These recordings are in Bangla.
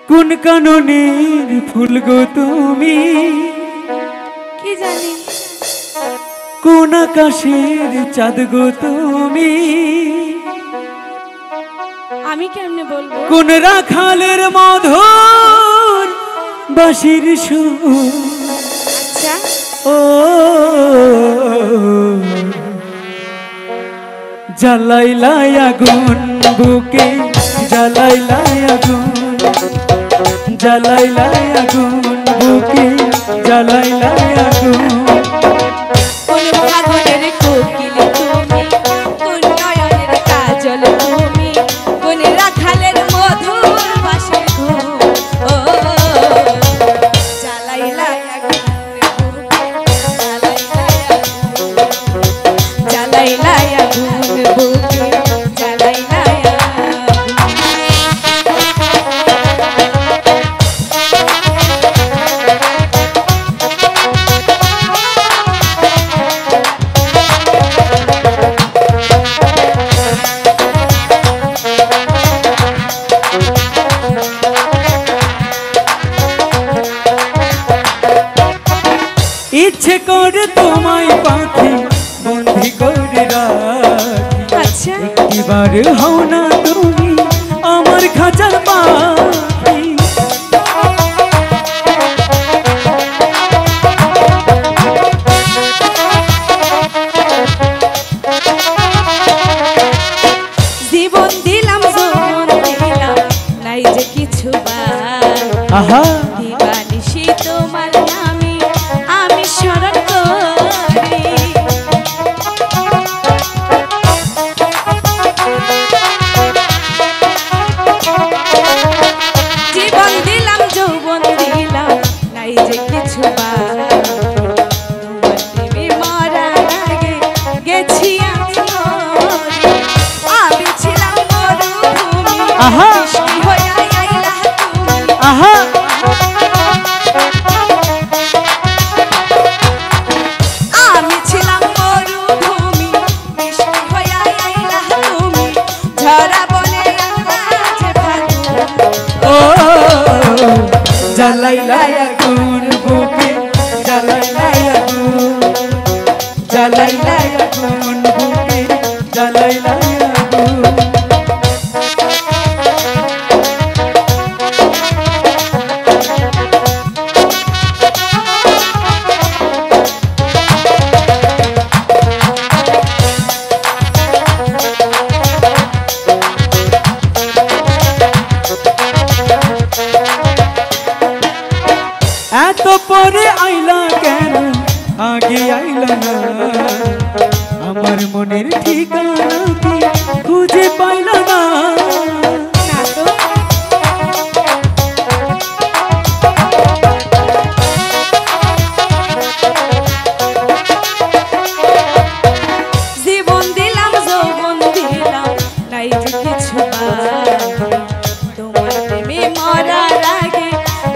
কোন কাননের ফুল গো তুমি কি জানি কোন আকাশের চাঁদ গো তুমি আমি কেমনে বলবো কোন রাখালের মধুর বাঁশির সুর আচ্ছা ও জ্বালাইলাই আগুন বুকে জ্বালাইলাই আগুন জ্বালাইলাই আগুন বুকে জ্বালাইলাই আগুন কোন ফাগুনের কোকিল তুমি কোন নয়নের কাজল তুমি কোন রাখালের মধুর বাঁশির ধুম ও জ্বালাইলাই আগুন জ্বালাইলাই আগুন বুকে জ্বালাইলাই ইচ্ছে করে তোমায় পাখি বন্দি করে রাখি আচ্ছা একটিবার হও না তুমি আমার খাঁচার পাখি জীবন দিলাম যৌবন দিলাম নাই যে কিছু আহা দিবানিশি তোমার নামে আমি স্মরণ করি জীবন দিলাম যৌবন দিলাম নাই যে কিছু তোমার প্রেমে মরার আগে গেছি আমি মরে। আমি ছিলাম মরুভূমি আহা বৃষ্টি হয়ে আইলা তুমি আহা আমি ছিলাম মরুভূমি বৃষ্টি হয়ে আইলা তুমি ঝরা বনে আকাশে ফাগুন ও জ্বালাইলাই আগুন বুকে জ্বালাইলাই আগুন জ্বালাইলাই আগুন বুকে জ্বালাইলাই আগুন এত পরে আইলা কেন আগে আইলা না আমার মনের ঠিকানা কি খুঁজে পাইলা না না তো জীবন দিলাম যৌবন দিলাম নাই যে কিছু তোমার প্রেমে মরার আগে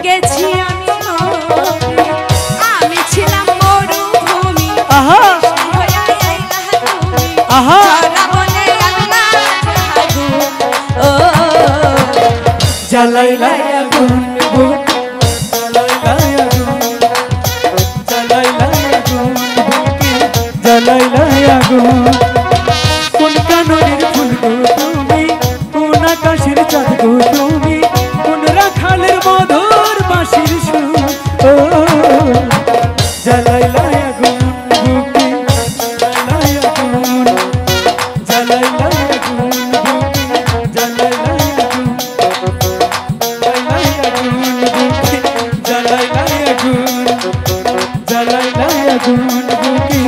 গেছি আমি মরে। আমি ছিলাম মরুভূমি আহা বৃষ্টি হয়ে আইলা তুমি আহা ঝরা বনে আকাশে ফাগুন ও জ্বালাইলাই আগুন বুক জ্বালাইলাই আগুন জ্বালাইলাই আগুন বুকে জ্বালাইলাই আগুন কোন কাননের ফুল গো তুমি কোন আকাশের চাঁদ গো তুমি কোন রাখালের মধুর বাঁশির সুর ও জ্বালাইলাই আগুন বুকে জ্বালাইলাই আগুন জ্বালাইলাই আগুন বুকে জ্বালাইলাই আগুন জ্বালাইলাই আগুন বুকে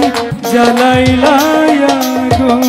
জ্বালাইলাই আগুন